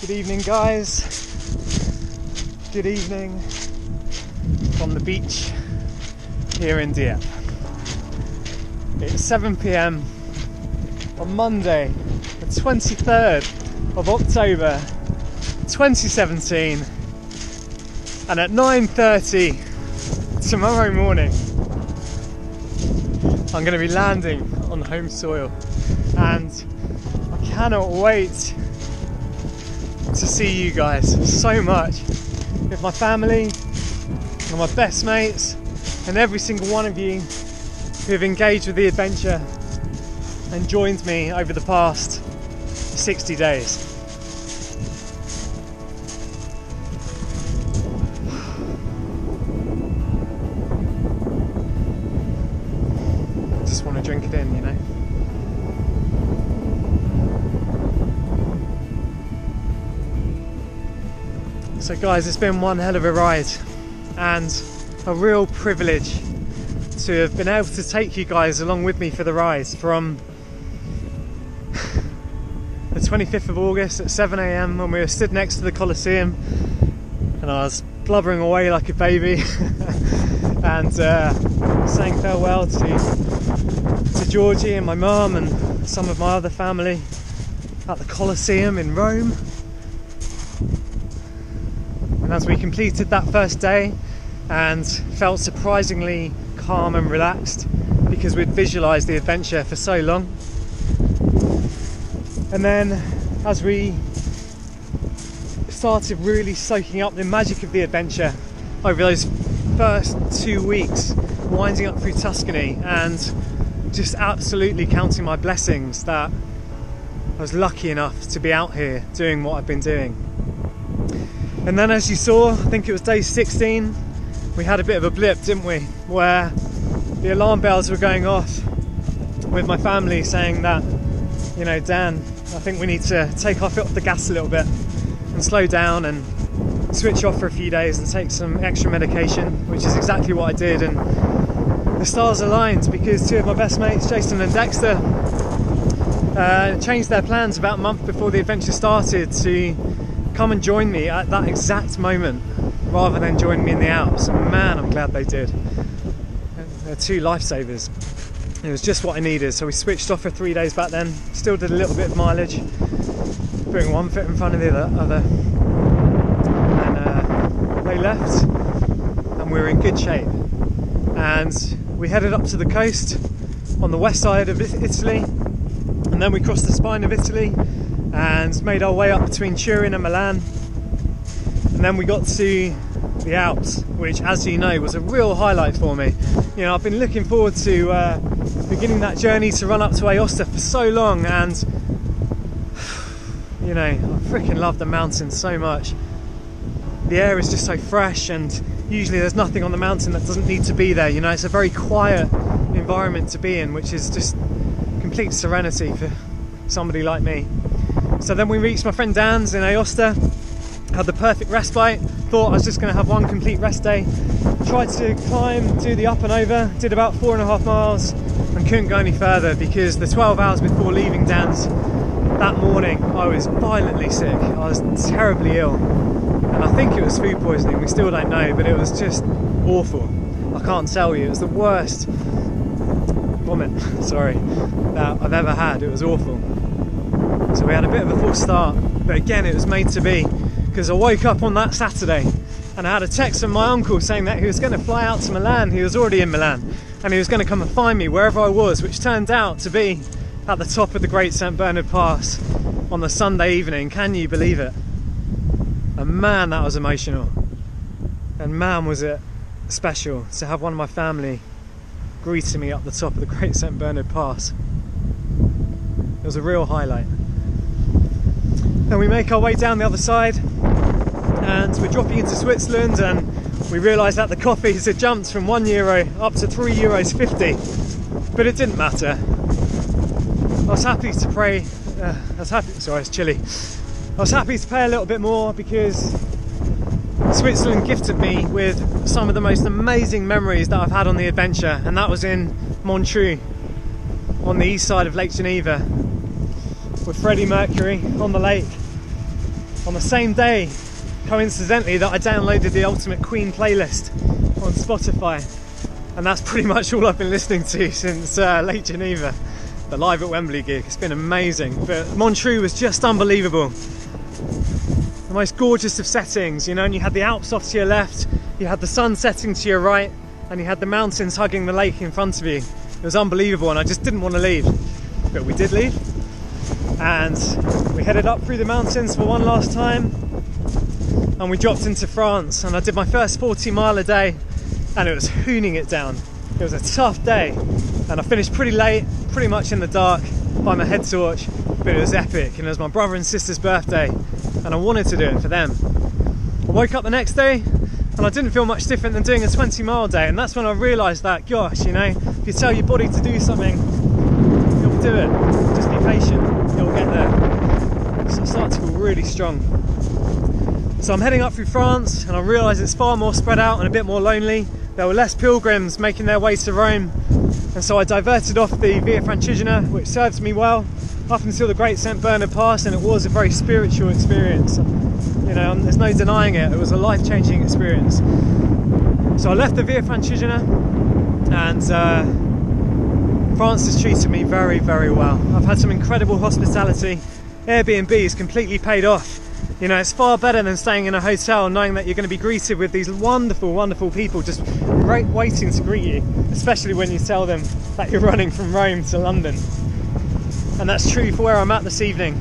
Good evening, guys. Good evening from the beach here in Dieppe. It's 7 p.m. on Monday, the 23rd of October 2017, and at 9:30 tomorrow morning I'm going to be landing on home soil, and I cannot wait to see you guys so much, with my family and my best mates and every single one of you who have engaged with the adventure and joined me over the past 60 days. Just want to drink it in, you know. So guys, it's been one hell of a ride and a real privilege to have been able to take you guys along with me for the ride from the 25th of August at 7 a.m. when we were stood next to the Colosseum and I was blubbering away like a baby and saying farewell to Georgie and my mum and some of my other family at the Colosseum in Rome. And as we completed that first day and felt surprisingly calm and relaxed because we'd visualised the adventure for so long, and then as we started really soaking up the magic of the adventure over those first 2 weeks, winding up through Tuscany and just absolutely counting my blessings that I was lucky enough to be out here doing what I've been doing. And then, as you saw, I think it was day 16, we had a bit of a blip, didn't we? Where the alarm bells were going off with my family saying that, you know, Dan, I think we need to take our foot off the gas a little bit and slow down and switch off for a few days and take some extra medication, which is exactly what I did. And the stars aligned because two of my best mates, Jason and Dexter, changed their plans about a month before the adventure started to come and join me at that exact moment rather than join me in the Alps. And man, I'm glad they did. They're two lifesavers. It was just what I needed. So we switched off for 3 days back then, still did a little bit of mileage, putting one foot in front of the other, and they left and we were in good shape, and we headed up to the coast on the west side of Italy, and then we crossed the spine of Italy and made our way up between Turin and Milan, and then we got to the Alps, which, as you know, was a real highlight for me. You know, I've been looking forward to beginning that journey to run up to Aosta for so long, and you know, I freaking love the mountains so much. The air is just so fresh, and usually there's nothing on the mountain that doesn't need to be there. You know, it's a very quiet environment to be in, which is just complete serenity for somebody like me. So then we reached my friend Dan's in Aosta, had the perfect respite, thought I was just going to have one complete rest day, tried to climb, do the up and over, did about 4.5 miles and couldn't go any further because the 12 hours before leaving Dan's that morning I was violently sick. I was terribly ill, and I think it was food poisoning, we still don't know, but it was just awful. I can't tell you, it was the worst vomit, sorry, that I've ever had. It was awful. So we had a bit of a false start, but again it was made to be, because I woke up on that Saturday and I had a text from my uncle saying that he was going to fly out to Milan. He was already in Milan and he was going to come and find me wherever I was, which turned out to be at the top of the Great St Bernard Pass on the Sunday evening. Can you believe it? And man, that was emotional, and man, was it special to have one of my family greeting me up the top of the Great St Bernard Pass. It was a real highlight. Then we make our way down the other side and we're dropping into Switzerland, and we realise that the coffees had jumped from €1 up to €3.50, but it didn't matter. I was happy to pay, sorry, it's chilly. I was happy to pay a little bit more because Switzerland gifted me with some of the most amazing memories that I've had on the adventure, and that was in Montreux on the east side of Lake Geneva with Freddie Mercury on the lake, on the same day, coincidentally, that I downloaded the Ultimate Queen playlist on Spotify, and that's pretty much all I've been listening to since Lake Geneva, the Live at Wembley gig. It's been amazing, but Montreux was just unbelievable. The most gorgeous of settings, you know, and you had the Alps off to your left, you had the sun setting to your right, and you had the mountains hugging the lake in front of you. It was unbelievable, and I just didn't want to leave, but we did leave, and we headed up through the mountains for one last time, and we dropped into France, and I did my first 40-mile a day, and it was hooning it down. It was a tough day, and I finished pretty late, pretty much in the dark, by my head torch, but it was epic, and it was my brother and sister's birthday, and I wanted to do it for them. I woke up the next day, and I didn't feel much different than doing a 20-mile day, and that's when I realised that, gosh, you know, if you tell your body to do something, it'll do it. Just be patient, it'll get there. So I started to feel really strong. So I'm heading up through France, and I realise it's far more spread out and a bit more lonely. There were less pilgrims making their way to Rome, and so I diverted off the Via Francigena, which served me well up until the Great St Bernard Pass, and it was a very spiritual experience. You know, there's no denying it. It was a life-changing experience. So I left the Via Francigena, and France has treated me very, very well. I've had some incredible hospitality. Airbnb is completely paid off. You know, it's far better than staying in a hotel knowing that you're going to be greeted with these wonderful, wonderful people just waiting to greet you, especially when you tell them that you're running from Rome to London. And that's true for where I'm at this evening.